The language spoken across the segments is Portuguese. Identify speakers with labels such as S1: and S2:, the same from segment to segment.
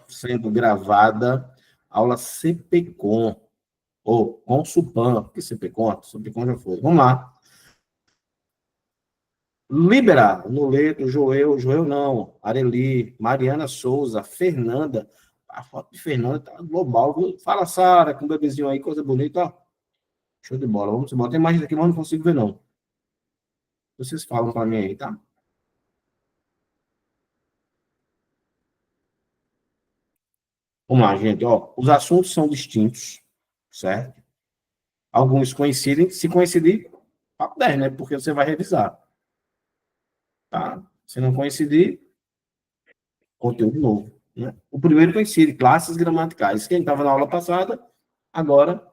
S1: sendo gravada, aula CPCOM, ou Consupan, que CPCOM? CPCOM já foi. Vamos lá. Liberar, Noleto, Joel não, Areli, Mariana Souza, Fernanda, a foto de Fernanda tá global, viu? Fala, Sara, com o bebezinho aí, coisa bonita, ó. Show de bola, vamos embora. Tem mais aqui, mas não consigo ver, não. Vocês falam para mim aí, tá? Vamos lá, gente, ó. Os assuntos são distintos, certo? Alguns coincidem, se coincidir, papo 10, né? Porque você vai revisar, tá? Se não coincidir, conteúdo novo, né? O primeiro coincide, classes gramaticais. Quem estava na aula passada, agora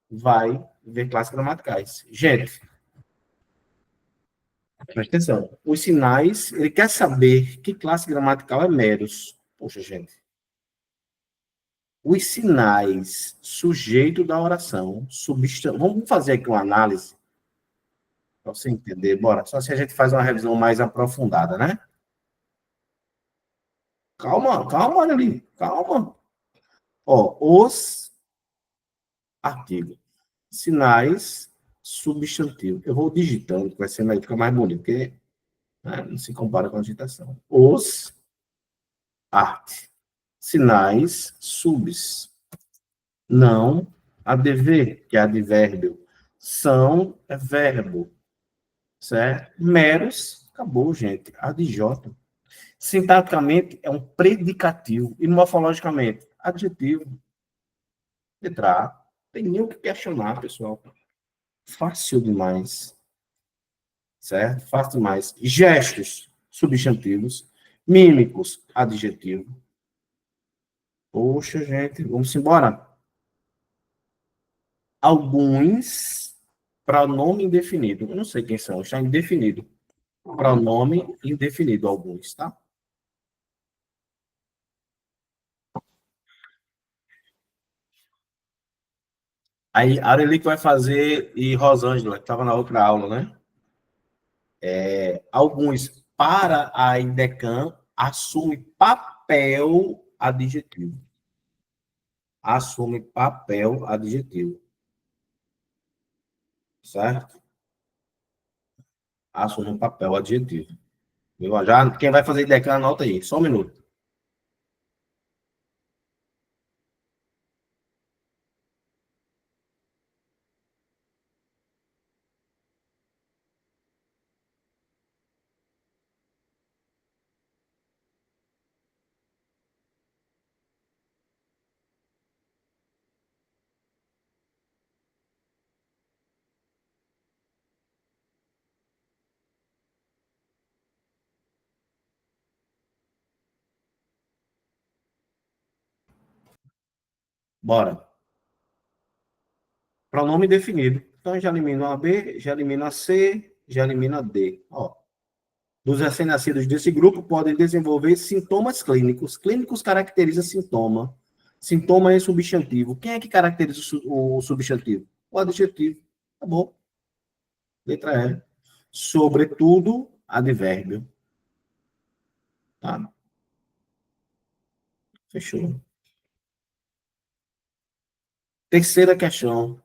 S1: vai ver classes gramaticais. Gente, presta atenção. Os sinais, ele quer saber que classe gramatical é meros. Poxa, gente. Os sinais, sujeito da oração, substantivo. Vamos fazer aqui uma análise para você entender. Bora. Só se a gente faz uma revisão mais aprofundada, né? Calma, calma, ali. Calma. Ó, os artigos. Sinais, substantivo. Eu vou digitando, que vai ser mais, fica mais bonito, porque né, não se compara com a digitação. Os arte. Sinais, subs. Não, adver, que é advérbio. São, é verbo. Certo? Meros, acabou, gente. Adjota. Sintaticamente, é um predicativo. E morfologicamente, adjetivo. Letra A. Tem nem o que questionar, pessoal. Fácil demais. Certo? Fácil demais. Gestos, substantivos. Mímicos, adjetivo. Poxa, gente, vamos embora. Alguns, pronome indefinido. Eu não sei quem são, está indefinido. Pronome indefinido, alguns, tá? Aí, a Areli que vai fazer e Rosângela, que estava na outra aula, né? Alguns, para a INDECAN, assume papel adjetivo. Assume papel adjetivo. Certo? Assume papel adjetivo. Já, quem vai fazer INDECAN, anota aí. Só um minuto. Bora. Pronome definido. Então, já elimino a B, já elimino a C, já elimino a D. Ó, dos recém-nascidos desse grupo podem desenvolver sintomas clínicos. Clínicos caracteriza sintoma. Sintoma é substantivo. Quem é que caracteriza o substantivo? O adjetivo. Tá bom. Letra E. Sobretudo, advérbio. Tá? Fechou. Terceira questão.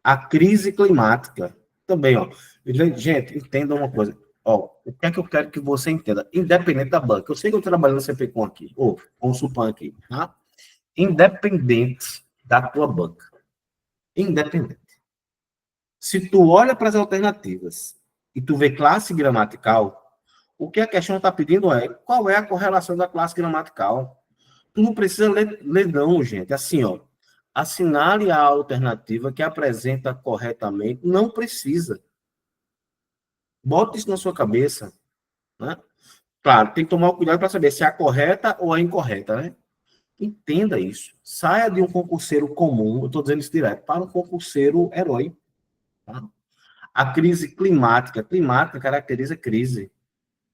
S1: A crise climática. Também, ó. Gente, entenda uma coisa. Ó, o que é que eu quero que você entenda? Independente da banca. Eu sei que eu trabalho no CPCOM aqui, ou com o Supan aqui, tá? Independente da tua banca. Independente. Se tu olha para as alternativas e tu vê classe gramatical, o que a questão está pedindo é qual é a correlação da classe gramatical. Tu não precisa ler não, gente. Assim, ó. Assinale a alternativa que apresenta corretamente. Não precisa. Bota isso na sua cabeça, né? Claro, tem que tomar cuidado para saber se é a correta ou a incorreta, né? Entenda isso. Saia de um concurseiro comum, eu estou dizendo isso direto, para um concurseiro herói. Tá? A crise climática. Climática caracteriza crise.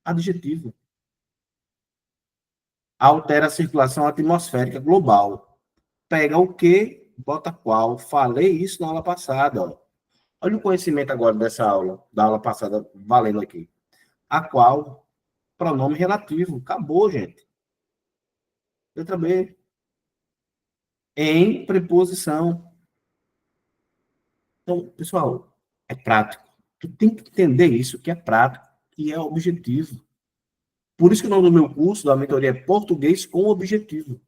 S1: Adjetivo. Altera a circulação atmosférica global. Pega o que, bota qual. Falei isso na aula passada. Ó. Olha o conhecimento agora dessa aula, da aula passada, valendo aqui. A qual, pronome relativo. Acabou, gente. Letra B. Em preposição. Então, pessoal, é prático. Tu tem que entender isso, que é prático, que é objetivo. Por isso que o nome do meu curso, da mentoria, é Português com Objetivo.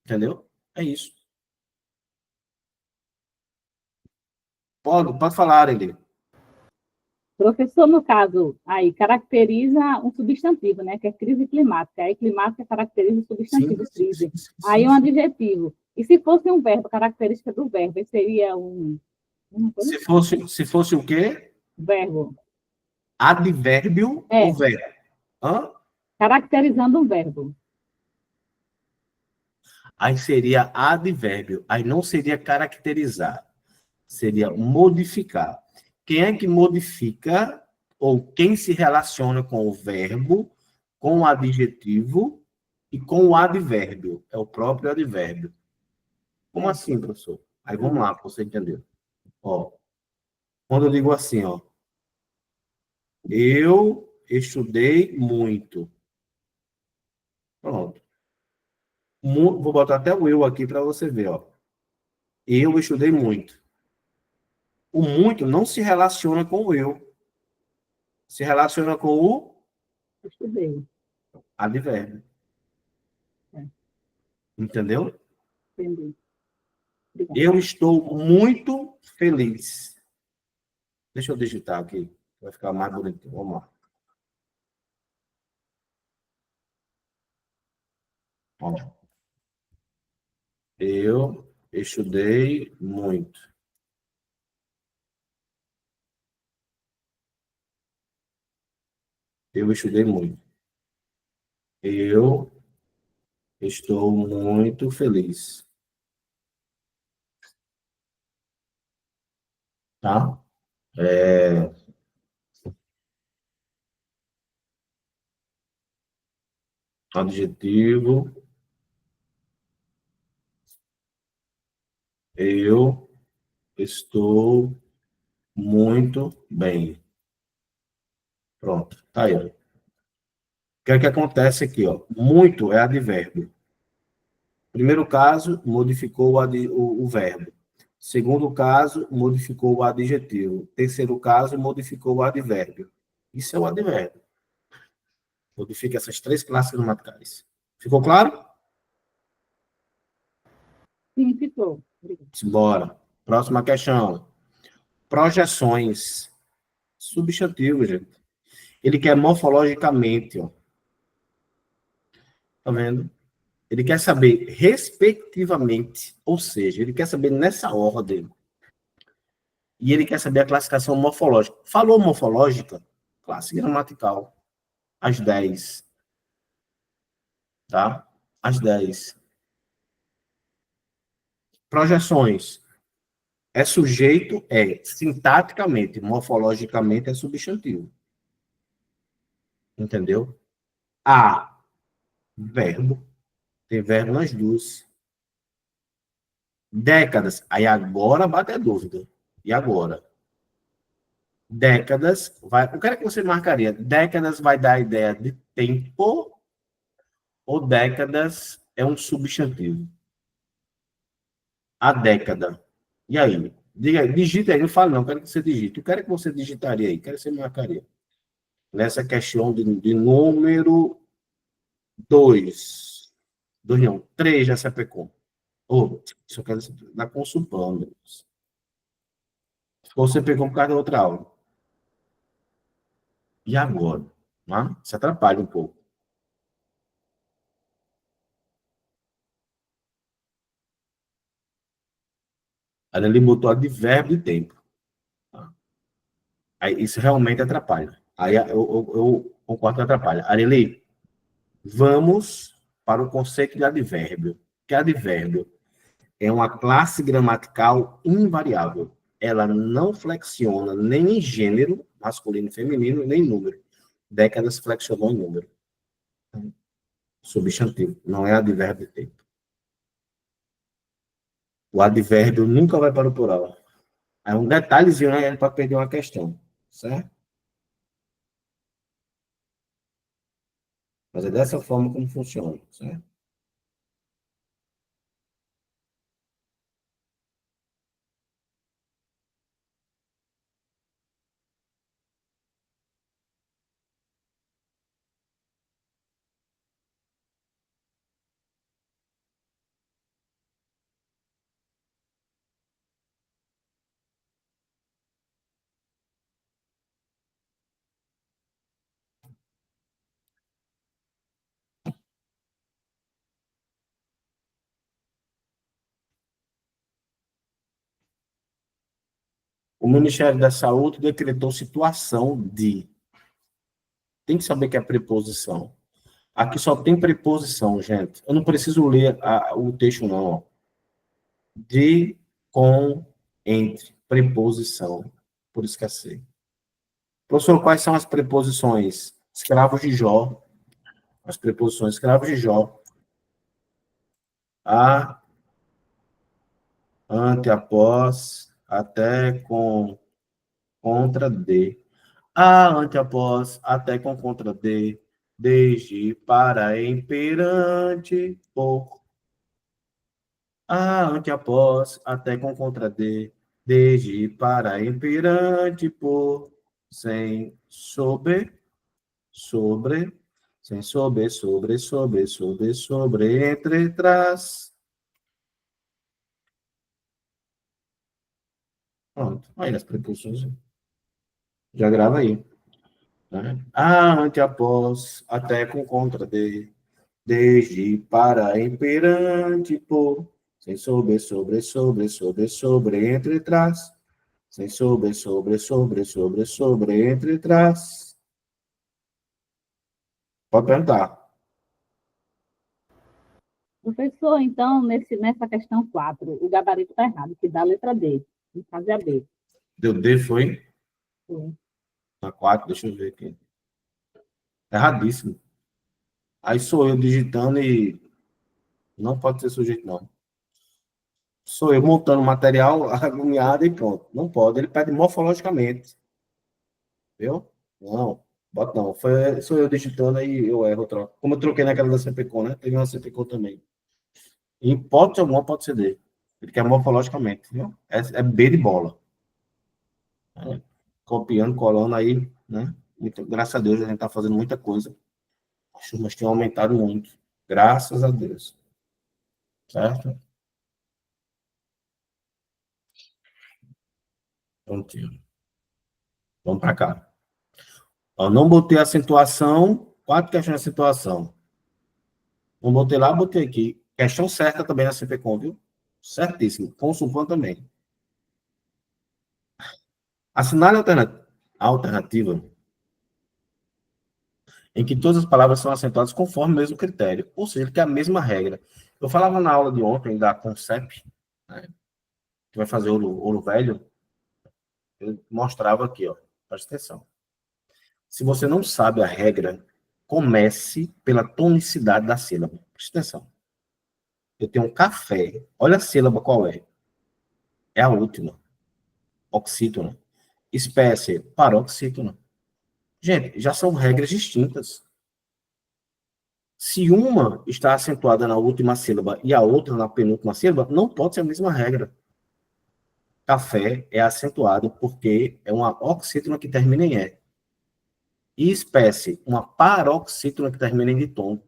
S1: Entendeu? É isso. Pode falar, Eli.
S2: Professor, no caso, aí caracteriza um substantivo, né? Que é crise climática. Aí climática caracteriza o
S1: Sim,
S2: substantivo
S1: sim,
S2: crise.
S1: sim, sim,
S2: Aí
S1: sim,
S2: um
S1: sim.
S2: adjetivo. E se fosse um verbo, característica do verbo, seria uma coisa?
S1: Se fosse o quê?
S2: Verbo.
S1: Advérbio ou
S2: É,
S1: verbo? Hã?
S2: caracterizando um verbo.
S1: Aí seria advérbio. Aí não seria caracterizar. Seria modificar. Quem é que modifica ou quem se relaciona com o verbo, com o adjetivo e com o advérbio? É o próprio advérbio. Como
S2: É,
S1: assim, professor? Aí vamos
S2: sim.
S1: lá, para você entender. Ó, quando eu digo assim, ó, eu estudei muito. Pronto. Vou botar até o eu aqui para você ver, ó. Eu estudei muito. O muito não se relaciona com o eu, se relaciona com o
S2: Estudei.
S1: advérbio.
S2: É,
S1: Entendeu?
S2: entendi. Obrigada.
S1: Eu estou muito feliz. Deixa eu digitar aqui, vai ficar mais bonito. Vamos lá. Ó, eu estudei muito. Eu estudei muito. Eu estou muito feliz. Tá? Adjetivo. Eu estou muito bem. Pronto. Tá aí. O que é que acontece aqui? Ó? Muito é advérbio. Primeiro caso, modificou o verbo. Segundo caso, modificou o adjetivo. Terceiro caso, modificou o advérbio. Isso é o advérbio. Modifica essas três classes gramaticais. Ficou claro?
S2: Sim, ficou. Obrigada.
S1: Bora. Próxima questão. Projeções. Substantivo, gente. Ele quer morfologicamente, ó. Tá vendo? Ele quer saber respectivamente, ou seja, ele quer saber nessa ordem. E ele quer saber a classificação morfológica. Falou morfológica? Classe gramatical. Às 10, tá? Às 10. Projeções. É sujeito, é sintaticamente, morfologicamente é substantivo. Entendeu? A, verbo. Tem verbo nas duas. Décadas. Aí agora bate a dúvida. E agora? Décadas vai. O que é que você marcaria? Décadas vai dar a ideia de tempo ou décadas é um substantivo? A década. E aí? Diga aí, digita aí, não fala não, quero que você digite. Eu quero que você digitaria aí, quero que você marcaria. Nessa questão de número 2. 2 não, 3 já se aplicou. Ou, isso eu quero da consultando. Você pegou por causa da outra aula. E agora? Né? Se atrapalha um pouco. Aí ele botou advérbio de tempo. Tá? Aí isso realmente atrapalha. Aí eu concordo que atrapalha. Areli, vamos para o conceito de advérbio. Que advérbio é uma classe gramatical invariável. Ela não flexiona nem em gênero, masculino e feminino, nem em número. Décadas flexionou em número. Substantivo, não é advérbio de tempo. O advérbio nunca vai para o plural. É um detalhezinho, né, para perder uma questão, certo? Mas é dessa forma como funciona, certo? O Ministério da Saúde decretou situação de. Tem que saber que é preposição. Aqui só tem preposição, gente. Eu não preciso ler o texto, não. Ó. De, com, entre. Preposição. Por isso que é C. Professor, quais são as preposições? Escravos de Jó. As preposições escravos de Jó. A, ante, após, até, com, contra, de. A, ante, após, até, com, contra, de. Desde, para, em, perante, por. A, ante, após, até, com, contra, de. Desde, para, em, perante, por. Sem, sobre, sem sobre, entre, trás. Pronto. Aí as preposições. Já grava aí. Né? Ante, após, até, com, contra, de. Desde, para, em, perante, por. Sem sobre, entre, trás. Sem sobre, entre, trás. Pode perguntar.
S2: Professor, então, nessa questão 4, o gabarito está errado, que dá a letra D. Tem que fazer a B.
S1: Deu D, foi?
S2: Foi.
S1: Na 4, deixa eu ver aqui. Erradíssimo. Aí sou eu digitando e não pode ser sujeito, não. Sou eu montando material agoniado e pronto. Não pode. Ele pede morfologicamente. Viu? Não. Bota não. Sou eu digitando aí eu erro. Troco. Como eu troquei naquela da CPCO, né? Teve uma CPCO também. Em hipótese alguma pode ser D. Ele quer morfologicamente. Viu? É B de bola. É. Copiando, colando aí, né? Muito, graças a Deus a gente está fazendo muita coisa. As turmas têm aumentado muito. Graças a Deus. Certo? Prontinho. Vamos para cá. Eu não botei acentuação. 4 questões de acentuação. Não botei lá, botei aqui. Questão certa também na CPCOM, viu? Certíssimo. Consulpan também. Assinale a alternativa em que todas as palavras são acentuadas conforme o mesmo critério. Ou seja, que é a mesma regra. Eu falava na aula de ontem da Concep, né, que vai fazer ouro velho. Eu mostrava aqui, ó. Presta atenção. Se você não sabe a regra, comece pela tonicidade da sílaba. Presta atenção. Eu tenho um café. Olha a sílaba qual é. É a última. Oxítona. Espécie, paroxítona. Gente, já são regras distintas. Se uma está acentuada na última sílaba e a outra na penúltima sílaba, não pode ser a mesma regra. Café é acentuado porque é uma oxítona que termina em E. E espécie, uma paroxítona que termina em ditongo.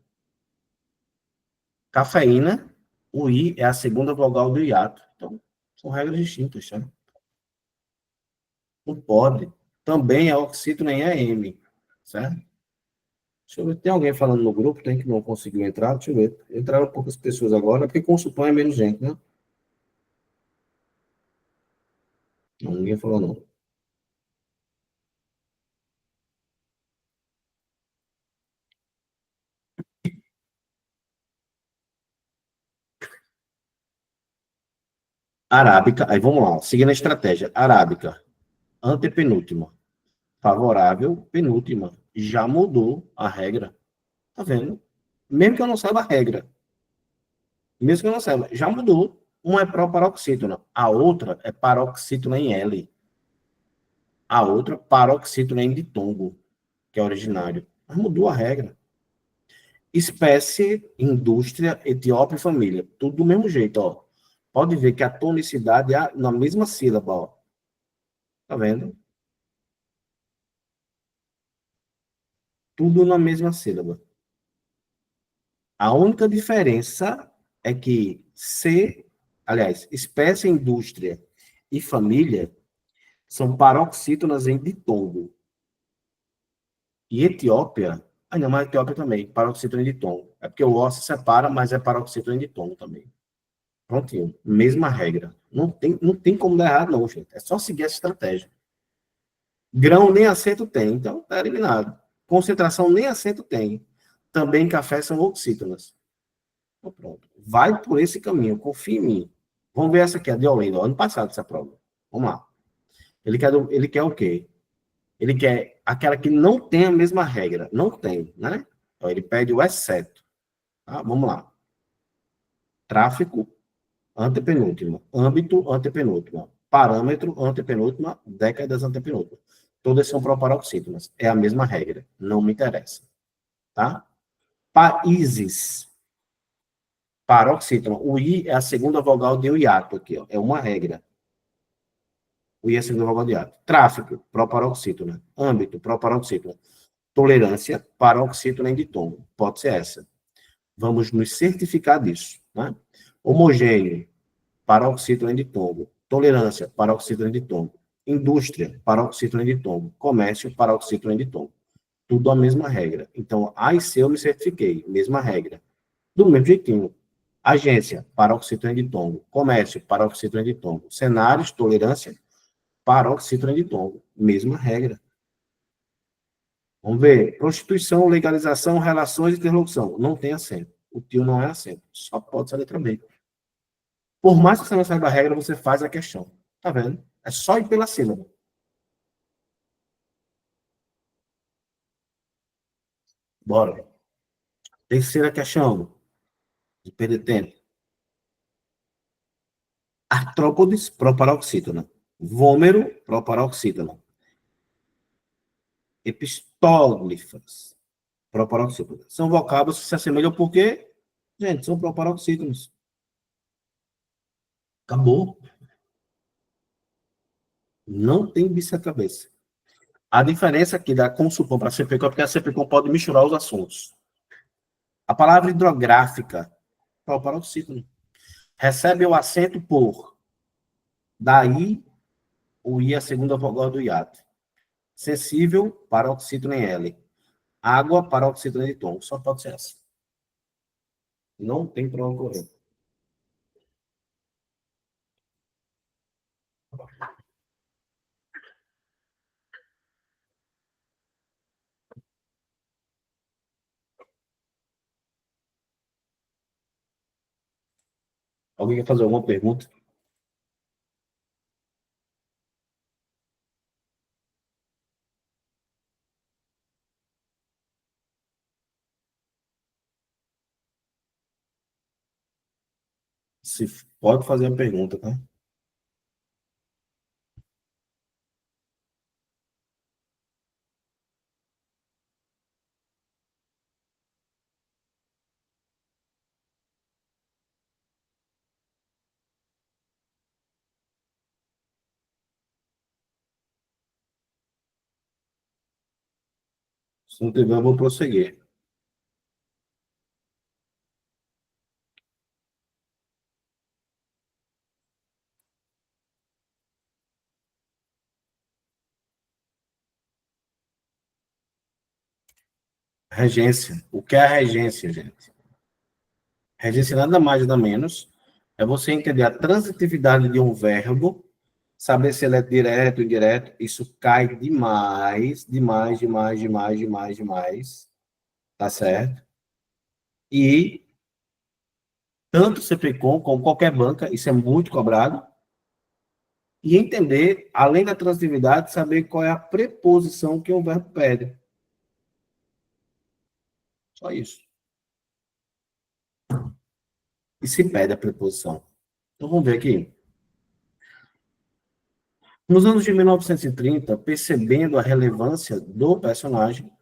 S1: Cafeína, o I é a segunda vogal do hiato. Então, são regras distintas, tá? Não pode. Também é oxítona em EM, certo? Deixa eu ver, tem alguém falando no grupo, tem que não conseguiu entrar, deixa eu ver. Entraram poucas pessoas agora, porque com supõe é menos gente, né? Não, ninguém falou não. Arábica, aí vamos lá, seguindo a estratégia. Arábica, antepenúltima. Favorável, penúltima. Já mudou a regra. Tá vendo? Mesmo que eu não saiba a regra. Mesmo que eu não saiba, já mudou. Uma é proparoxítona, a outra é paroxítona em L. A outra, paroxítona em ditongo, que é originário. Mas mudou a regra. Espécie, indústria, Etiópia e família. Tudo do mesmo jeito, ó. Pode ver que a tonicidade é na mesma sílaba, ó. Tá vendo? Tudo na mesma sílaba. A única diferença é que aliás, espécie, indústria e família são paroxítonas em ditongo. E Etiópia, não, mas Etiópia também, paroxítona em ditongo. É porque o O se separa, mas é paroxítona em ditongo também. Prontinho. Mesma regra. Não tem como dar errado, não, gente. É só seguir essa estratégia. Grão nem acento tem, então está eliminado. Concentração nem acento tem. Também café são oxítonas. Então, pronto. Vai por esse caminho, confia em mim. Vamos ver essa aqui, a de Olinda, ano passado, essa prova. Vamos lá. Ele quer o quê? Ele quer aquela que não tem a mesma regra. Não tem, né? Então, ele pede o exceto. Tá? Vamos lá. Tráfego, antepenúltima. Âmbito, antepenúltima. Parâmetro, antepenúltima. Décadas, antepenúltima. Todas são proparoxítonas. É a mesma regra. Não me interessa. Tá? Países. Paroxítona. O I é a segunda vogal de hiato aqui, ó. É uma regra. O I é a segunda vogal de hiato. Tráfego, proparoxítona. Âmbito, proparoxítona. Tolerância, paroxítona de tom. Pode ser essa. Vamos nos certificar disso. Né? Homogêneo, paroxítona de tombo. Tolerância, paroxítona de tombo. Indústria, paroxítona de tombo. Comércio, paroxítona de tombo. Tudo a mesma regra. Então, A e C eu me certifiquei. Mesma regra. Do mesmo jeitinho. Agência, paroxítona de tombo. Comércio, paroxítona de tombo. Cenários, tolerância, paroxítona de tombo. Mesma regra. Vamos ver. Prostituição, legalização, relações e interlocução. Não tem acento. O tio não é acento. Só pode ser a letra B. Por mais que você não saiba a regra, você faz a questão. Tá vendo? É só ir pela sílaba. Bora. Terceira questão. De perder tempo. Artrópodes, proparoxítona. Vômero, proparoxítona. Epistóglifas, proparoxítonos. São vocábulos que se assemelham porque, gente, são proparoxítonos. Acabou. Não tem bicho a cabeça. A diferença aqui da Consupom para a CPCom é porque a CPCom pode misturar os assuntos. A palavra hidrográfica, proparoxítono, recebe o acento por. Daí, o I é a segunda vogal do hiato. Sensível, paroxítono em L. Água, paroxítono de tom. Só pode ser essa. Não tem para ocorrer. Alguém quer fazer alguma pergunta? Se pode fazer a pergunta, tá? Se não tiver, eu vou prosseguir. Regência. O que é a regência, gente? Regência nada mais nada menos é você entender a transitividade de um verbo, saber se ele é direto ou indireto. Isso cai demais, demais, demais, demais, demais, demais. Tá certo? E tanto o CPCom como qualquer banca, isso é muito cobrado. E entender, além da transitividade, saber qual é a preposição que o verbo pede. Só isso. E se pede a preposição. Então vamos ver aqui. Nos anos de 1930, percebendo a relevância do personagem,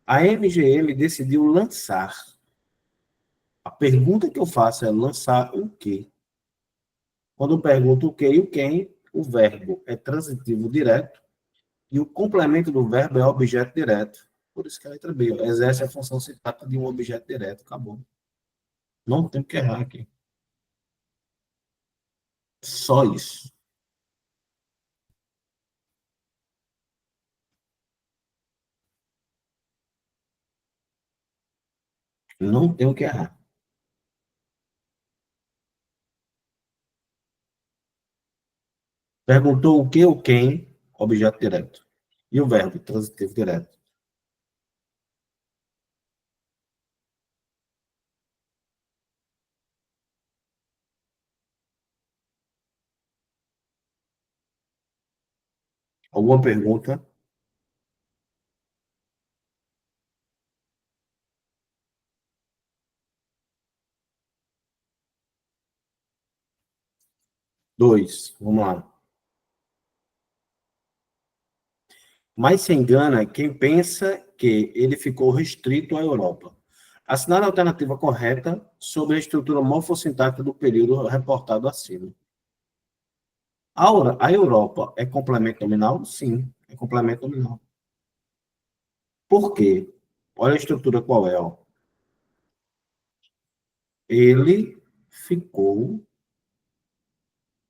S1: a MGM decidiu lançar. A pergunta que eu faço é lançar o quê? Quando eu pergunto o quê e o quem, o verbo é transitivo direto e o complemento do verbo é objeto direto. Por isso que a letra B exerce a função se trata de um objeto direto. Acabou. Não tem que errar aqui. Só isso. Não tem o que errar. Perguntou o que ou quem, objeto direto. E o verbo, transitivo direto. Alguma pergunta? Dois, vamos lá. Mas se engana quem pensa que ele ficou restrito à Europa. Assinar a alternativa correta sobre a estrutura morfossintática do período reportado acima. A Europa é complemento nominal? Sim, é complemento nominal. Por quê? Olha a estrutura qual é, ó. Ele ficou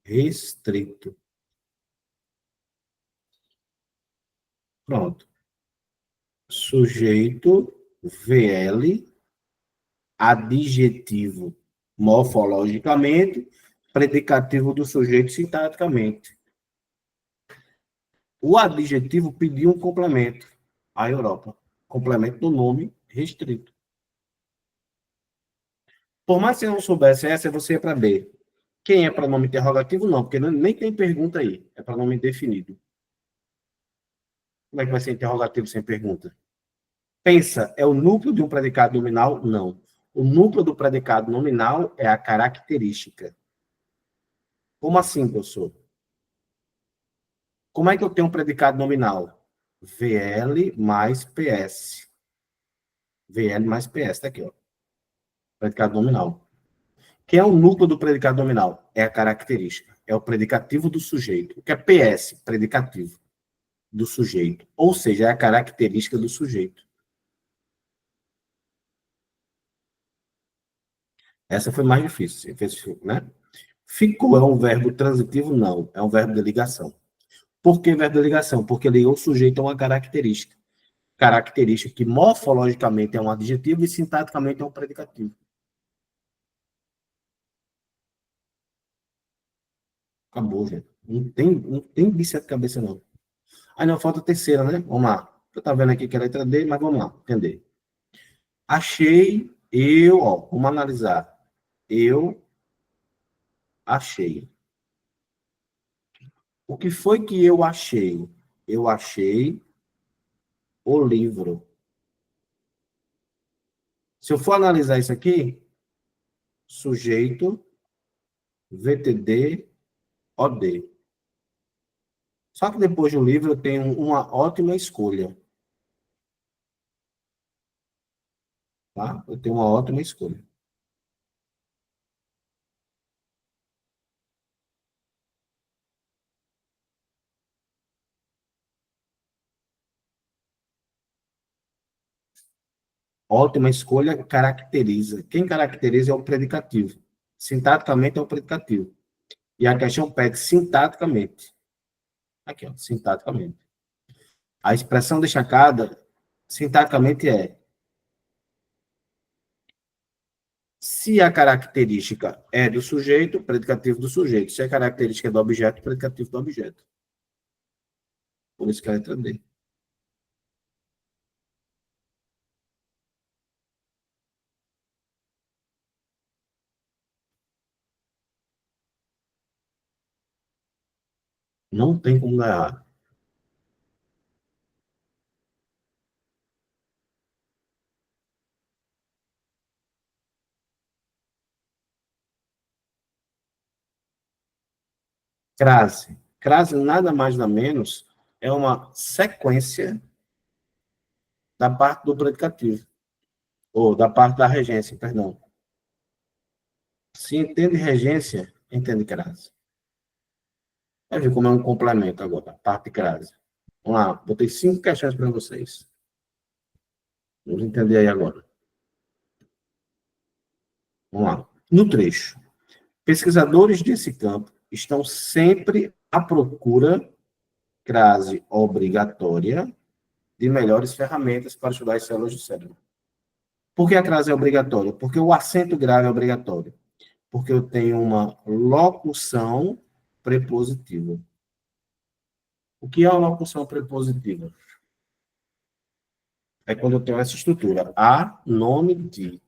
S1: restrito. Pronto. Sujeito, VL, adjetivo, morfologicamente, predicativo do sujeito sintaticamente. O adjetivo pediu um complemento à Europa. Complemento do nome restrito. Por mais que você não soubesse essa, você ia para B. Quem é pronome interrogativo? Não, porque nem tem pergunta aí. É pronome definido. Como é que vai ser interrogativo sem pergunta? Pensa, é o núcleo de um predicado nominal? Não. O núcleo do predicado nominal é a característica. Como assim, professor? Como é que eu tenho um predicado nominal? VL mais PS. VL mais PS, tá aqui, ó. Predicado nominal. Quem é o núcleo do predicado nominal? É a característica. É o predicativo do sujeito. O que é PS? Predicativo do sujeito. Ou seja, é a característica do sujeito. Essa foi mais difícil, né? Ficou é um verbo transitivo? Não. É um verbo de ligação. Por que verbo de ligação? Porque ligou o sujeito a uma característica. Característica que morfologicamente é um adjetivo e sintaticamente é um predicativo. Acabou, gente. Não tem bicho de cabeça, não. Aí não, falta a terceira, né? Vamos lá. Você tá vendo aqui que é a letra D, mas vamos lá, entender. Achei, vamos analisar. Eu achei. O que foi que eu achei? Eu achei o livro. Se eu for analisar isso aqui, sujeito, VTD, OD. Só que depois do livro eu tenho uma ótima escolha. Tá? Eu tenho uma ótima escolha. Ótima escolha caracteriza. Quem caracteriza é o predicativo. Sintaticamente é o predicativo. E a questão pede sintaticamente. Aqui, ó, sintaticamente. A expressão destacada, sintaticamente, é: se a característica é do sujeito, predicativo do sujeito. Se a característica é do objeto, predicativo do objeto. Por isso que é a letra D. Não tem como ganhar. Crase. Crase, nada mais nada menos, é uma sequência da parte do predicativo. Ou da parte da regência, perdão. Se entende regência, entende crase. Vai ver como é um complemento agora, parte de crase. Vamos lá, botei 5 questões para vocês. Vamos entender aí agora. Vamos lá. No trecho. Pesquisadores desse campo estão sempre à procura, crase obrigatória, de melhores ferramentas para estudar as células do cérebro. Por que a crase é obrigatória? Porque o acento grave é obrigatório. Porque eu tenho uma locução prepositiva. O que é uma locução prepositiva? É quando eu tenho essa estrutura. A, nome de.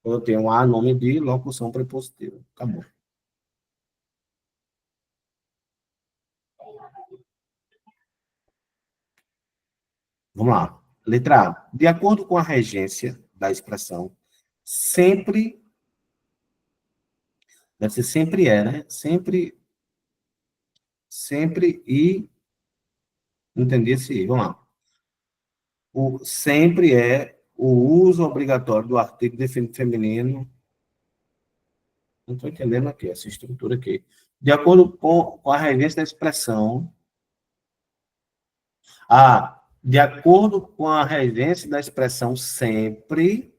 S1: Quando eu tenho a, nome de, locução prepositiva. Acabou. Vamos lá. Letra A. De acordo com a regência da expressão, sempre. Deve ser sempre é, né? Sempre. Sempre e. Entendi esse I. Vamos lá. O sempre é o uso obrigatório do artigo definido feminino. Não estou entendendo aqui, essa estrutura aqui. De acordo com a regência da expressão. Ah, de acordo com a regência da expressão sempre,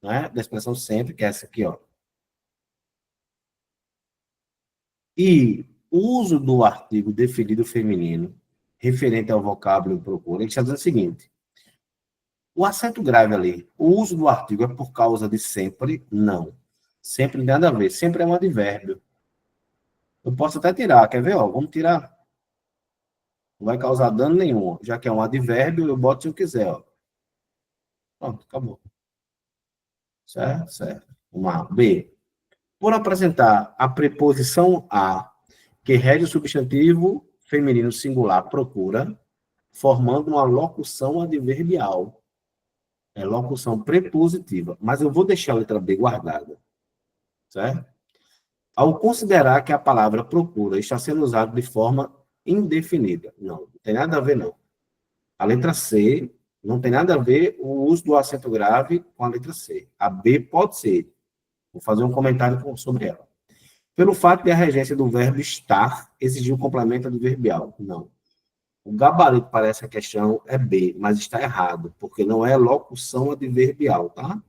S1: né? Da expressão sempre, que é essa aqui, ó. E uso do artigo definido feminino, referente ao vocábulo procura, ele está dizendo o seguinte: o acento grave ali, o uso do artigo é por causa de sempre? Não. Sempre não tem nada a ver. Sempre é um advérbio. Eu posso até tirar, quer ver? Ó, vamos tirar. Não vai causar dano nenhum. Já que é um advérbio, eu boto se eu quiser. Ó. Pronto, acabou. Certo? Certo. Vamos lá. B. Por apresentar a preposição a, que rege o substantivo feminino singular procura, formando uma locução adverbial. É locução prepositiva. Mas eu vou deixar a letra B guardada. Certo? Ao considerar que a palavra procura está sendo usada de forma indefinida. Não tem nada a ver, não. A letra C não tem nada a ver o uso do acento grave com a letra C. A B pode ser. Vou fazer um comentário sobre ela. Pelo fato de a regência do verbo estar exigir um complemento adverbial. Não. O gabarito para essa questão é B, mas está errado, porque não é locução adverbial, tá?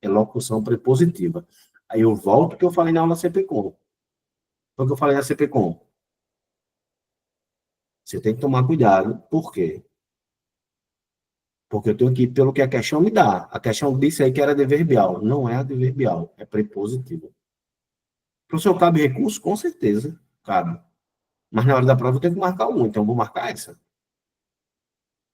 S1: É locução prepositiva. Aí eu volto ao que eu falei na aula CPCOM. Foi o que eu falei na CPCOM. Você tem que tomar cuidado. Por quê? Porque eu tenho que ir pelo que a questão me dá. A questão disse aí que era adverbial. Não é adverbial, é prepositivo. Professor, cabe recurso? Com certeza, cabe. Mas na hora da prova eu tenho que marcar um, então eu vou marcar essa.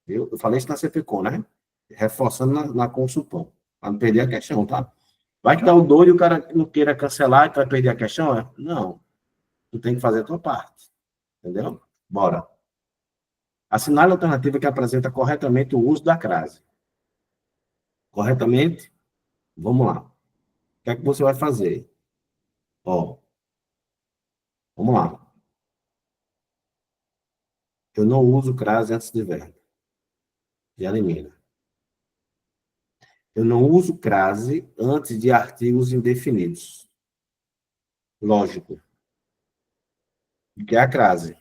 S1: Eu falei isso na CPCOM, né? Reforçando na Consulpom, para não perder a questão, tá? Vai que dá o doido e o cara não queira cancelar e tu vai perder a questão? É? Não. Tu tem que fazer a tua parte. Entendeu? Bora. Assinale a alternativa que apresenta corretamente o uso da crase. Corretamente? Vamos lá. O que é que você vai fazer? Ó, vamos lá. Eu não uso crase antes de verbo. Já elimina. Eu não uso crase antes de artigos indefinidos. Lógico. O que é a crase?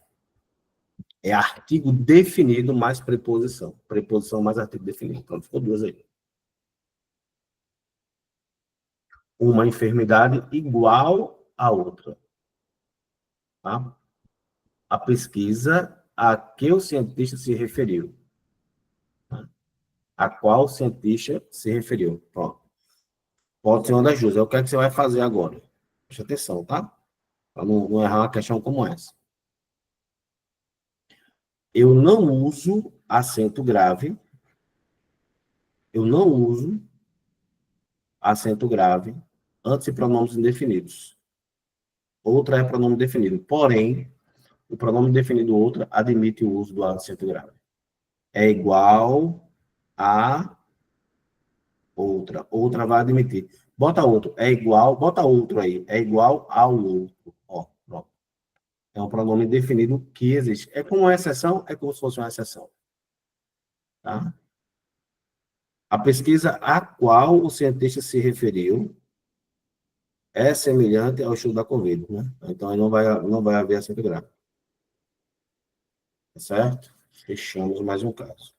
S1: É artigo definido mais preposição. Preposição mais artigo definido. Então, ficou duas aí. Uma enfermidade igual a outra. Tá? A pesquisa a que o cientista se referiu. Tá? A qual o cientista se referiu. Pronto. Pode ser uma das duas. É o que é que você vai fazer agora. Preste atenção, tá? Para não errar uma questão como essa. Eu não uso acento grave. Eu não uso acento grave antes de pronomes indefinidos. Outra é pronome definido. Porém, o pronome definido outra admite o uso do acento grave. É igual a outra. Outra vai admitir. Bota outro. É igual. Bota outro aí. É igual ao outro. Ó, pronto. É um pronome definido que existe. É como uma exceção? É como se fosse uma exceção. Tá? A pesquisa a qual o cientista se referiu é semelhante ao estudo da Covid, né? Então, aí não vai haver acento grave. Tá certo? Fechamos mais um caso.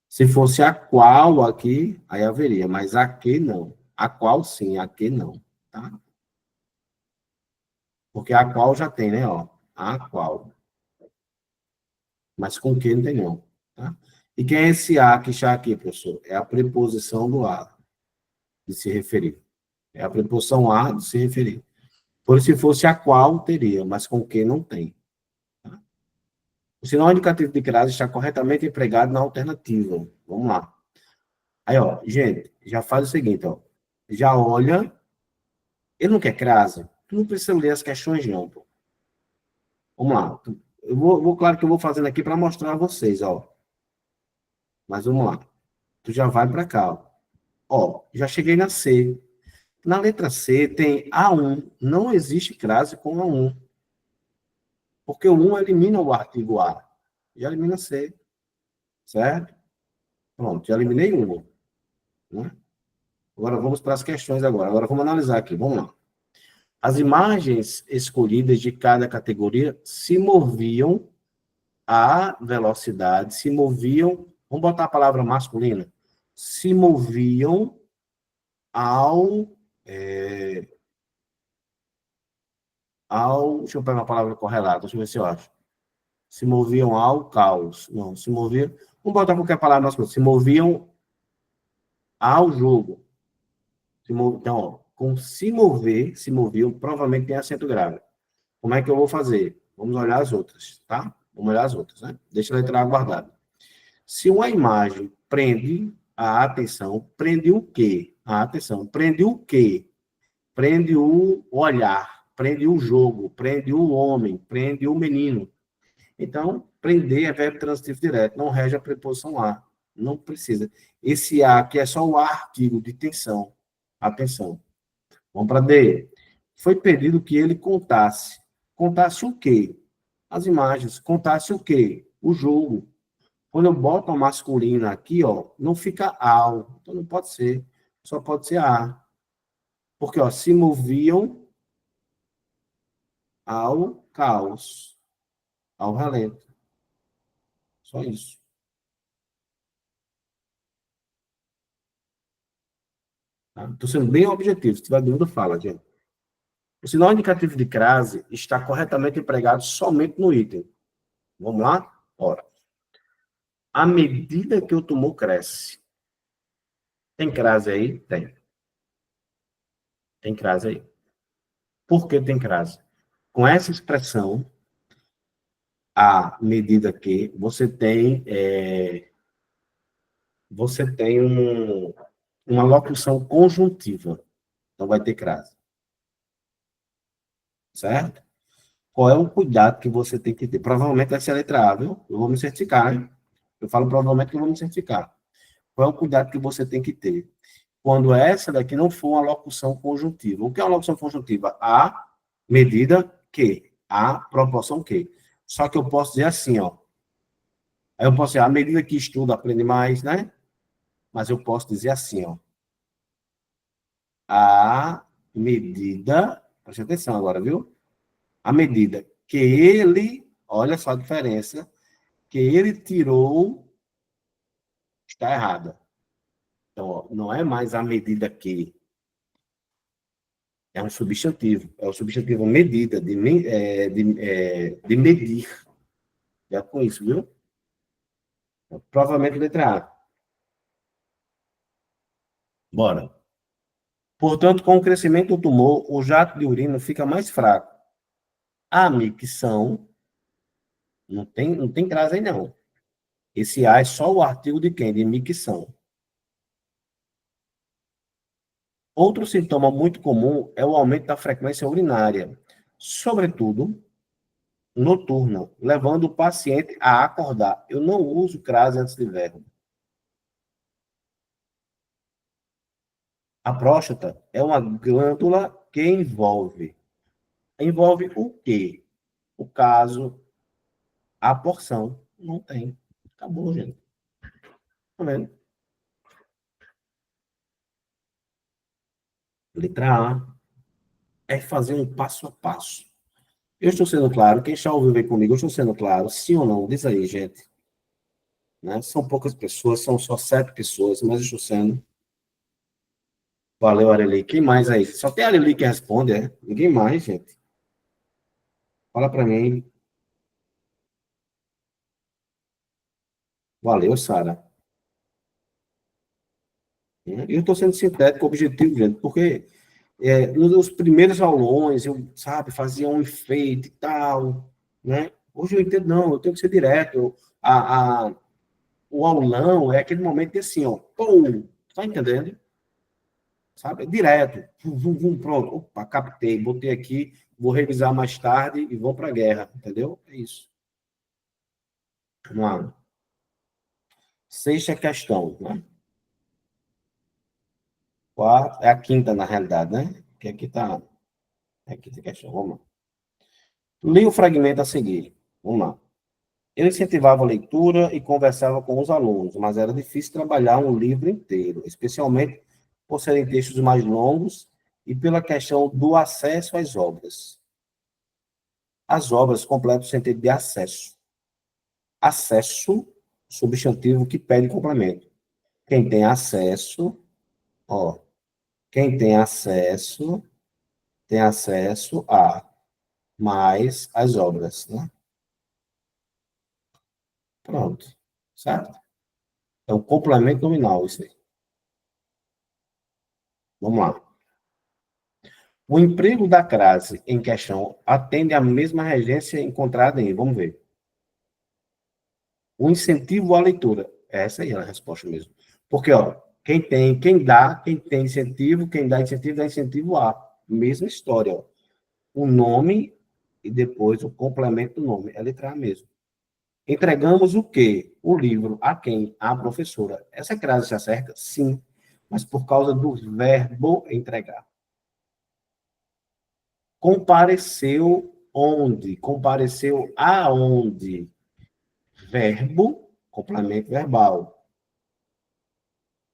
S1: Se fosse a qual aqui, aí haveria, mas aqui não. A qual sim, aqui não, tá? Porque a qual já tem, né, ó? A qual. Mas com que não tem não, tá? E quem é esse a que está aqui, professor? É a preposição do a, de se referir. É a preposição a de se referir. Por se fosse a qual, teria, mas com que não tem. Tá? O sinal indicativo de crase está corretamente empregado na alternativa. Vamos lá. Aí, ó, gente, já faz o seguinte, ó. Já olha. Ele não quer crase? Tu não precisa ler as questões, não, pô. Vamos lá. Claro que eu vou fazendo aqui para mostrar a vocês, ó. Mas vamos lá. Tu já vai para cá, ó. Ó, já cheguei na C. Na letra C tem A1. Não existe crase com A1. Porque o 1 elimina o artigo A. Já elimina C. Certo? Pronto, já eliminei uma. Né? Agora vamos para as questões agora. Agora vamos analisar aqui. Vamos lá. As imagens escolhidas de cada categoria se moviam à velocidade, se moviam, vamos botar a palavra masculina, se moviam ao, deixa eu pegar uma palavra correlata, deixa eu ver se eu acho. Se moviam ao caos. Não, se moviam, vamos botar qualquer palavra masculina, se moviam ao jogo. Então, ó, com se moviam, provavelmente tem acento grave. Como é que eu vou fazer? Vamos olhar as outras, tá? Vamos olhar as outras, né? Deixa a letra A guardada. Se uma imagem prende a atenção, prende o quê? A atenção. Prende o quê? Prende o olhar, prende o jogo, prende o homem, prende o menino. Então, prender é verbo transitivo direto, não rege a preposição a. Não precisa. Esse a aqui é só o artigo de tensão. Atenção. Vamos para D. Foi pedido que ele contasse. Contasse o quê? As imagens. Contasse o quê? O jogo. Quando eu boto a masculina aqui, ó, não fica ao. Então não pode ser. Só pode ser a. Porque, ó, se moviam ao caos, ao relento. Só isso. Tá? Estou sendo bem objetivo. Se tiver dúvida, fala, gente. O sinal indicativo de crase está corretamente empregado somente no item. Vamos lá? Ora. À medida que o tumor cresce. Tem crase aí? Tem. Tem crase aí. Por que tem crase? Com essa expressão, à medida que você tem uma locução conjuntiva. Então, vai ter crase. Certo? Qual é o cuidado que você tem que ter? Provavelmente vai ser a letra A, viu? Eu vou me certificar, hein? Eu falo provavelmente que eu vou me certificar. Qual é o cuidado que você tem que ter? Quando essa daqui não for uma locução conjuntiva. O que é uma locução conjuntiva? A medida que. A proporção que. Só que eu posso dizer assim, ó. Aí eu posso dizer, à medida que estuda, aprende mais, né? Mas eu posso dizer assim, ó. À medida, preste atenção agora, viu? À medida que ele, olha só a diferença, que ele tirou, está errada. Então, ó, não é mais à medida que, é um substantivo, é o substantivo medida, de medir. Já com isso, viu? Provavelmente letra A. Bora. Portanto, com o crescimento do tumor, o jato de urina fica mais fraco. A micção, não tem crase aí, não. Esse A é só o artigo de quem? De micção. Outro sintoma muito comum é o aumento da frequência urinária, sobretudo noturna, levando o paciente a acordar. Eu não uso crase antes de verbo. A próstata é uma glândula que envolve. Envolve o quê? O caso, a porção. Não tem. Acabou, gente. Tá vendo? Letra A é fazer um passo a passo. Eu estou sendo claro, quem está ouvindo aí comigo, eu estou sendo claro, sim ou não? Diz aí, gente. Né? São poucas pessoas, são só 7 pessoas, mas eu estou sendo. Valeu, Areli. Quem mais aí? Só tem a Areli que responde, é? Ninguém mais, gente. Fala para mim. Valeu, Sara. Eu estou sendo sintético, objetivo, gente, porque Nos primeiros aulões, eu, sabe, fazia um enfeite e tal, né? Hoje eu entendo, não, eu tenho que ser direto. O aulão é aquele momento assim, ó, pum, tá entendendo? Sabe? Direto, pronto, opa, captei, botei aqui, vou revisar mais tarde e vou para a guerra, entendeu? É isso. Vamos lá. Sexta questão, né? Quarta, é a quinta, na realidade, né? Que aqui tá, é a quinta questão, vamos lá. Li o fragmento a seguir, vamos lá. Eu incentivava a leitura e conversava com os alunos, mas era difícil trabalhar um livro inteiro, especialmente por serem textos mais longos e pela questão do acesso às obras. As obras completam o sentido de acesso. Acesso, substantivo que pede complemento. Quem tem acesso, ó, quem tem acesso a mais as obras, né? Pronto, certo? É um complemento nominal, isso aí. Vamos lá. O emprego da crase em questão atende à mesma regência encontrada em, vamos ver, o incentivo à leitura. Essa aí é a resposta mesmo. Porque, ó, quem tem incentivo, quem dá incentivo a. Mesma história, ó. O nome e depois o complemento do nome. É letra A mesmo. Entregamos o quê? O livro. A quem? A professora. Essa crase se acerta? Sim. Mas por causa do verbo entregar. Compareceu onde? Compareceu aonde? Verbo, complemento verbal.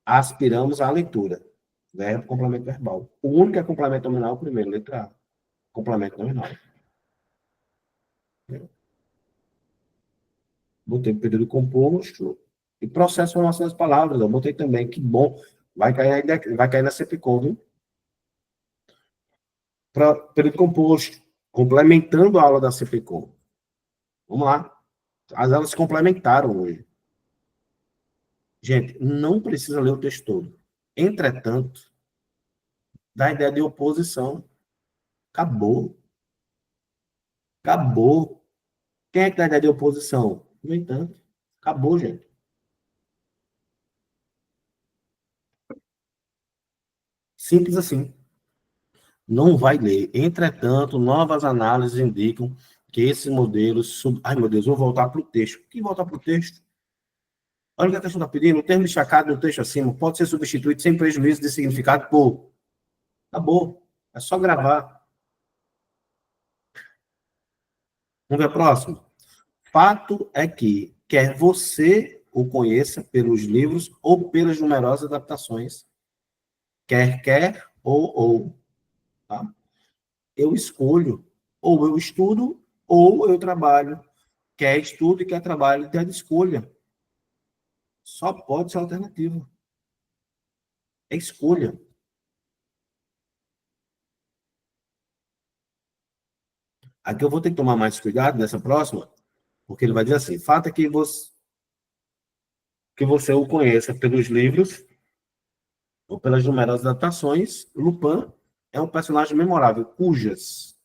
S1: Aspiramos à leitura. Verbo, complemento verbal. O único que é complemento nominal é o primeiro, letra A. Complemento nominal. Botei período composto e processo de formação das palavras. Eu botei também, que bom. Vai cair na CPCOM, viu? Período composto, complementando a aula da CPCOM. Vamos lá. As aulas se complementaram hoje. Gente, não precisa ler o texto todo. Entretanto, dá a ideia de oposição. Acabou. Acabou. Quem é que dá a ideia de oposição? No entanto, acabou, gente. Simples assim. Não vai ler. Entretanto, novas análises indicam que esses modelos. Ai, meu Deus, vou voltar para o texto. Que voltar para o texto? Olha o que a questão está pedindo. O termo destacado no texto acima pode ser substituído sem prejuízo de significado por. Acabou. É só gravar. Vamos ver a próxima. Fato é que, quer você o conheça pelos livros ou pelas numerosas adaptações, quer ou. Tá? Eu escolho, ou eu estudo, ou eu trabalho. Quer estudo e quer trabalho, quer escolha. Só pode ser alternativa. É escolha. Aqui eu vou ter que tomar mais cuidado nessa próxima, porque ele vai dizer assim: fato é que você o conheça pelos livros ou pelas numerosas adaptações. Lupin é um personagem memorável, cujas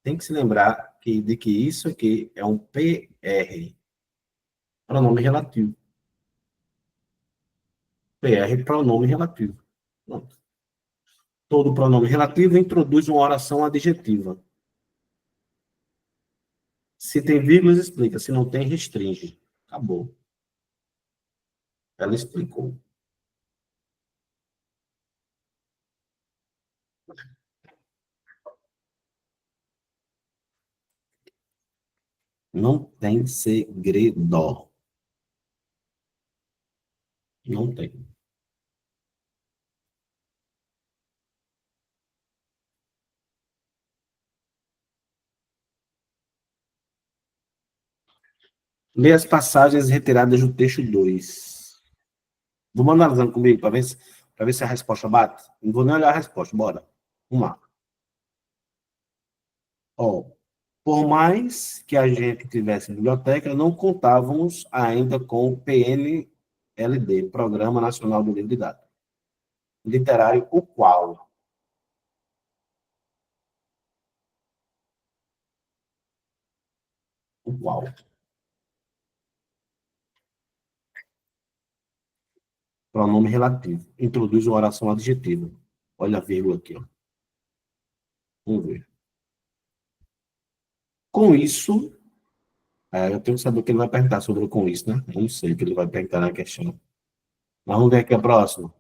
S1: tem que se lembrar de que isso aqui é um PR, pronome relativo. PR, pronome relativo. Pronto. Todo pronome relativo introduz uma oração adjetiva. Se tem vírgulas, explica. Se não tem, restringe. Acabou. Ela explicou. Não tem segredo. Não tem. Lê as passagens retiradas do texto 2. Vamos analisando comigo para ver se a resposta bate. Não vou nem olhar a resposta. Bora. Vamos lá. Ó, por mais que a gente tivesse biblioteca, não contávamos ainda com o PNLD, Programa Nacional do Livro Didático Literário, o qual o qual. Pronome relativo. Introduz uma oração adjetiva. Olha a vírgula aqui, ó. Vamos ver. Com isso, eu tenho que saber o que ele vai perguntar sobre o com isso, né? Eu não sei o que ele vai perguntar na questão. Mas vamos ver aqui a próxima.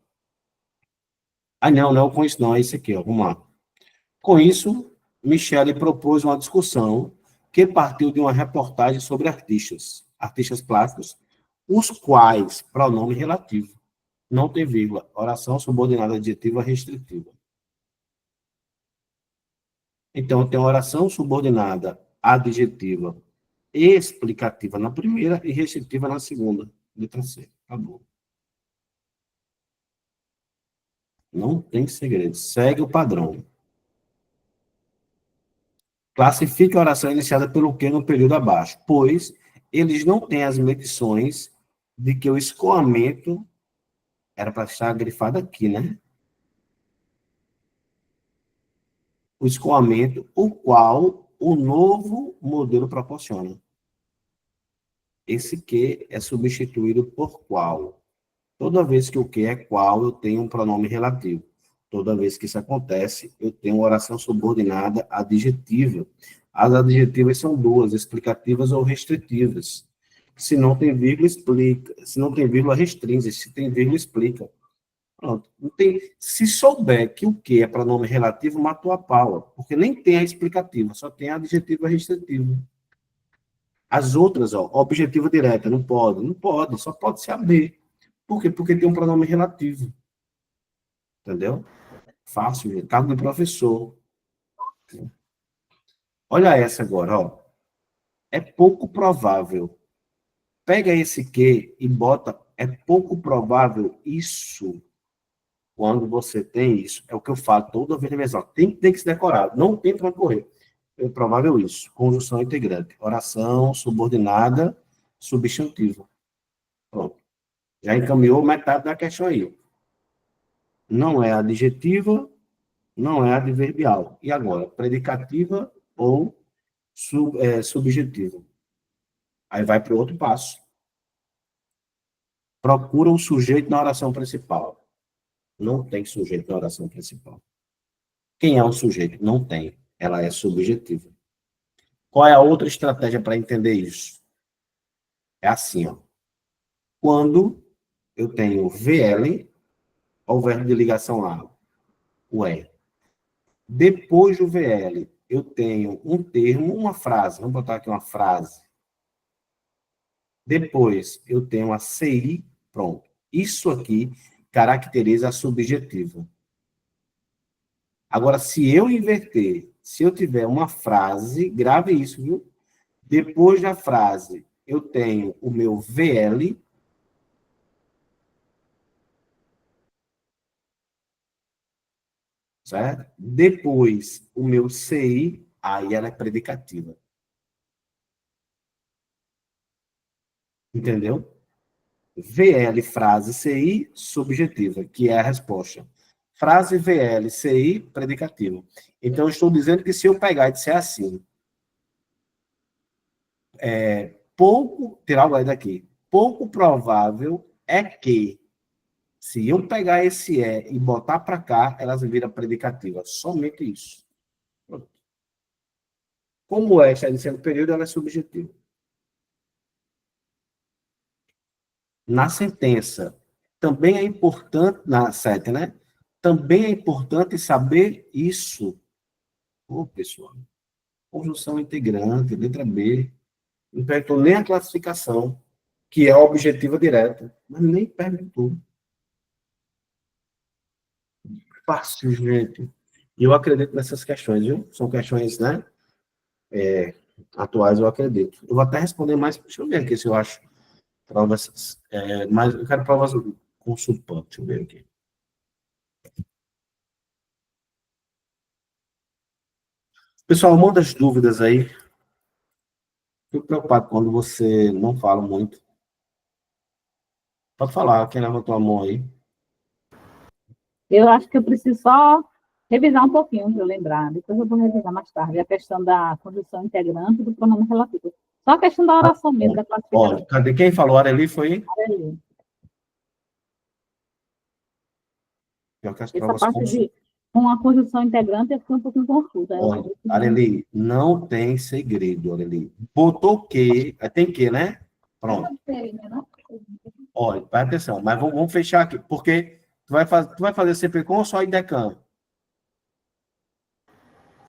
S1: Ah, não, não é o com isso, não. É esse aqui, ó. Vamos lá. Com isso, Michele propôs uma discussão que partiu de uma reportagem sobre artistas plásticos, os quais, pronome relativo, não tem vírgula, oração subordinada adjetiva restritiva. Então, tem oração subordinada adjetiva explicativa na primeira e restritiva na segunda. Letra C. Acabou. Não tem segredo. Segue o padrão. Classifique a oração iniciada pelo que no período abaixo, pois eles não têm as medições de que o escoamento era para estar grifado aqui, né? O escoamento, o qual o novo modelo proporciona. Esse que é substituído por qual. Toda vez que o que é qual, eu tenho um pronome relativo. Toda vez que isso acontece, eu tenho uma oração subordinada adjetiva. As adjetivas são duas, explicativas ou restritivas. Se não tem vírgula, explica. Se não tem vírgula, restringe. Se tem vírgula, explica. Pronto. Não tem... Se souber que o que é pronome relativo, matou a pau, porque nem tem a explicativa, só tem a adjetiva restritiva. As outras, ó, objetiva direta, não pode. Não pode, só pode ser a B. Por quê? Porque tem um pronome relativo. Entendeu? Fácil, gente. Cargo de professor. Olha essa agora, ó. É pouco provável. Pega esse que e bota. É pouco provável isso. Quando você tem isso, é o que eu falo toda vez na mesa. Tem que se decorar. Não tem para correr. É provável isso. Conjunção integrante. Oração subordinada substantiva. Pronto. Já encaminhou metade da questão aí. Não é adjetiva, não é adverbial. E agora? Predicativa ou subjetiva. Aí vai para o outro passo. Procura um sujeito na oração principal. Não tem sujeito na oração principal. Quem é o sujeito? Não tem. Ela é subjetiva. Qual é a outra estratégia para entender isso? É assim, ó. Quando eu tenho VL, ou o verbo de ligação lá, o é. Depois do VL, eu tenho um termo, uma frase. Vamos botar aqui uma frase. Depois, eu tenho a CI, pronto. Isso aqui caracteriza a subjetiva. Agora, se eu inverter, se eu tiver uma frase, grave isso, viu? Depois da frase, eu tenho o meu VL. Certo? Depois, o meu CI, aí ela é predicativa. Entendeu? VL, frase CI, subjetiva, que é a resposta. Frase VL, CI, predicativo. Então, eu estou dizendo que se eu pegar e disser assim, pouco, tirar o daqui, pouco provável é que, se eu pegar esse e botar para cá, elas viram predicativa. Somente isso. Como está iniciando o período, ela é subjetiva. Na sentença, também é importante, na 7, né? Também é importante saber isso. Ô, pessoal, conjunção integrante, letra B, não perguntou nem a classificação, que é a objetiva direta, mas nem perguntou. Fácil, gente. E eu acredito nessas questões, viu? São questões, né? Atuais, eu acredito. Eu vou até responder mais, deixa eu ver aqui se eu acho provas, mas eu quero provas consultantes, deixa eu ver aqui. Pessoal, manda as dúvidas aí. Fico preocupado quando você não fala muito. Pode falar, quem levantou a mão aí.
S2: Eu acho que eu preciso só revisar um pouquinho para eu lembrar. Depois eu vou revisar mais tarde. A questão da condição integrante do pronome relativo. Só a questão da oração mesmo, da classificação.
S1: Olha, cadê quem falou? Areli foi? Pior que as
S2: Essa
S1: provas
S2: parte de uma conjunção integrante eu fiquei um pouquinho confusa.
S1: Olha, Areli, não tem segredo, Areli. Botou o quê? Tem que, né? Pronto. Olha, presta atenção, mas vamos fechar aqui, porque tu vai fazer CP ou só IDECAM?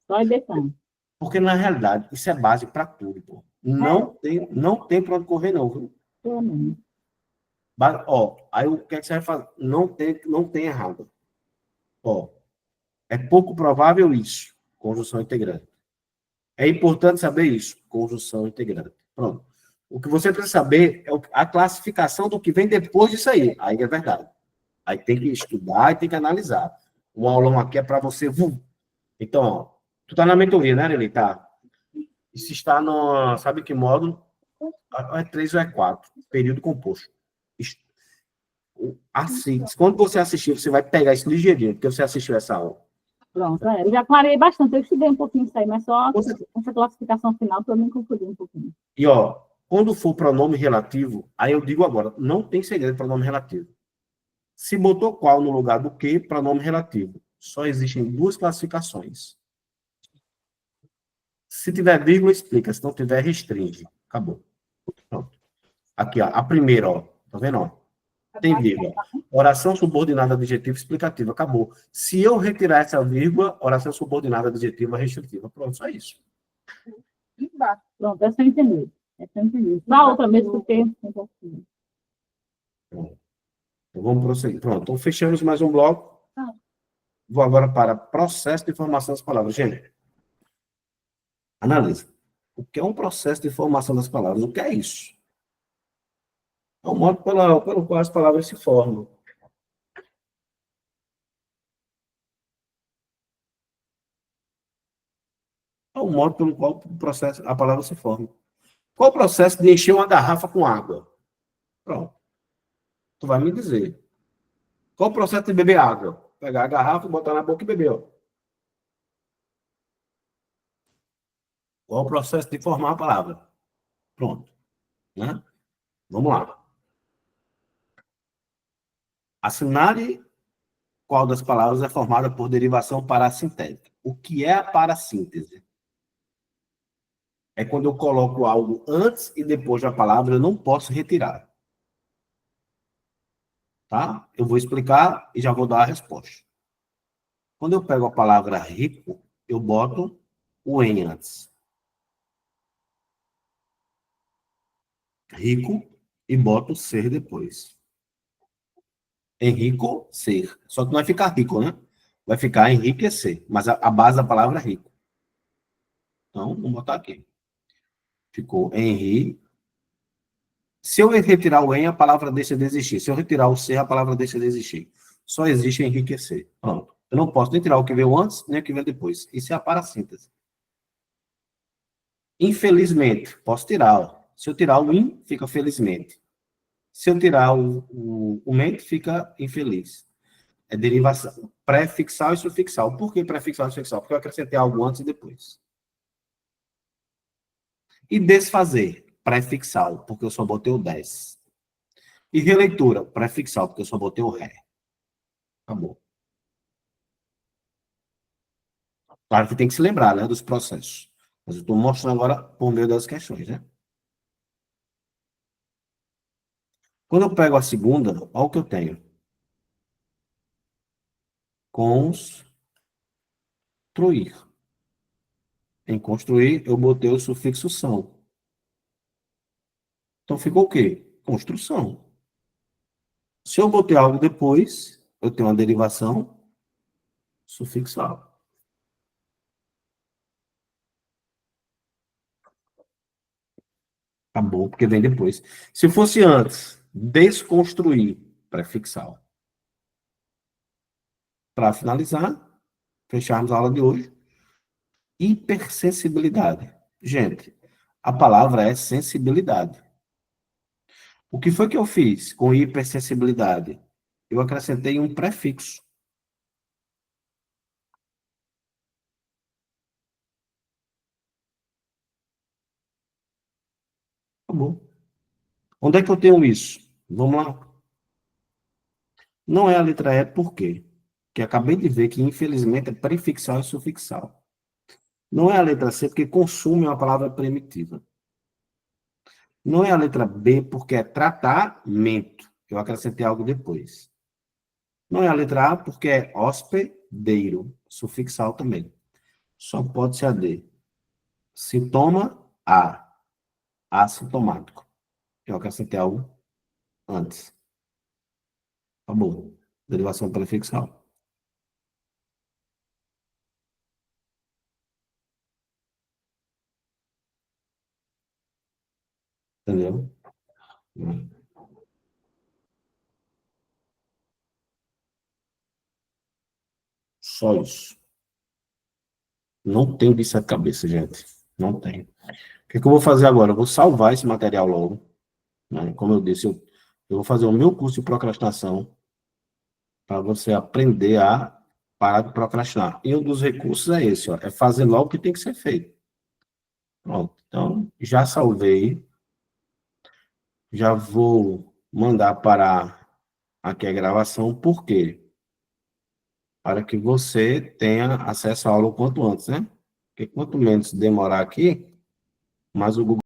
S2: Só IDECAM.
S1: Porque, na realidade, isso é base para tudo, pô. Não tem para onde correr, não, viu? Ó, aí o que é que você vai fazer? Não tem errado. Ó, é pouco provável isso, conjunção integrante. É importante saber isso, conjunção integrante. Pronto. O que você precisa saber é a classificação do que vem depois disso aí. Aí é verdade. Aí tem que estudar e tem que analisar. Um aulão aqui é para você. Então, ó, tu tá na mentoria, né, Nelly? Tá. E se está no. Sabe que módulo? É 3 ou é 4. Período composto. Assim, quando você assistir, você vai pegar isso ligeirinho, porque você assistiu essa aula.
S2: Pronto, eu já clarei bastante. Eu estudei um pouquinho isso aí, mas só essa classificação final que eu me confundi um pouquinho.
S1: E, ó, quando for pronome relativo, aí eu digo agora, não tem segredo para pronome relativo. Se botou qual no lugar do que, pronome relativo. Só existem duas classificações. Se tiver vírgula, explica. Se não tiver, restringe. Acabou. Pronto. Aqui, ó, a primeira, ó. Tá vendo, ó? Tem vírgula. Oração subordinada adjetiva explicativa. Acabou. Se eu retirar essa vírgula, oração subordinada adjetiva restritiva. Pronto, só isso.
S2: Pronto, essa eu entendi. Só a outra mesmo, porque...
S1: Então, vamos prosseguir. Pronto. Então, fechamos mais um bloco. Vou agora para processo de formação das palavras. Gente, analisa. O que é um processo de formação das palavras? O que é isso? É o modo pelo qual as palavras se formam. É o modo pelo qual a palavra se forma. Qual o processo de encher uma garrafa com água? Pronto. Tu vai me dizer. Qual o processo de beber água? Pegar a garrafa, botar na boca e beber. Ó. Qual o processo de formar a palavra? Pronto. Né? Vamos lá. Assinale qual das palavras é formada por derivação parassintética. O que é a parassíntese? É quando eu coloco algo antes e depois da palavra, eu não posso retirar. Tá? Eu vou explicar e já vou dar a resposta. Quando eu pego a palavra rico, eu boto o em antes. Rico e boto ser depois. Enrico, ser. Só que não vai ficar rico, né? Vai ficar enriquecer. Mas a base da palavra é rico. Então, vamos botar aqui. Ficou Henri. Se eu retirar o em, a palavra deixa de existir. Se eu retirar o ser, a palavra deixa de existir. Só existe enriquecer. Pronto. Eu não posso nem tirar o que veio antes, nem o que veio depois. Isso é a parassíntese. Infelizmente, posso tirar. Ó. Se eu tirar o in, fica felizmente. Se eu tirar o mente, fica infeliz. É derivação. Prefixal e sufixal. Por que prefixal e sufixal? Porque eu acrescentei algo antes e depois. E desfazer. Prefixal, porque eu só botei o 10. E releitura. Prefixal, porque eu só botei o ré. Acabou. Claro que tem que se lembrar, né, dos processos. Mas eu estou mostrando agora por meio das questões, né? Quando eu pego a segunda, olha o que eu tenho. Construir. Em construir, eu botei o sufixo são. Então ficou o quê? Construção. Se eu botei algo depois, eu tenho uma derivação sufixal. Acabou, porque vem depois. Se fosse antes, desconstruir, prefixal. Para finalizar, fecharmos a aula de hoje. Hipersensibilidade. Gente, a palavra é sensibilidade. O que foi que eu fiz com hipersensibilidade? Eu acrescentei um prefixo. Acabou. Onde é que eu tenho isso? Vamos lá. Não é a letra E, por quê? Que acabei de ver que, infelizmente, é prefixal e sufixal. Não é a letra C, porque consume é uma palavra primitiva. Não é a letra B, porque é tratamento. Eu acrescentei algo depois. Não é a letra A, porque é hospedeiro, sufixal também. Só pode ser a D. Sintoma A, assintomático. Eu acrescentei algo antes. Tá bom. Derivação prefixal. Entendeu? Só isso. Não tenho disso na cabeça, gente. Não tenho. O que é que eu vou fazer agora? Eu vou salvar esse material logo. Né? Como eu disse, eu vou fazer o meu curso de procrastinação para você aprender a parar de procrastinar. E um dos recursos é esse, ó, é fazer logo o que tem que ser feito. Pronto. Então, já salvei. Já vou mandar para aqui a gravação. Por quê? Para que você tenha acesso à aula o quanto antes, né? Porque quanto menos demorar aqui, mais o Google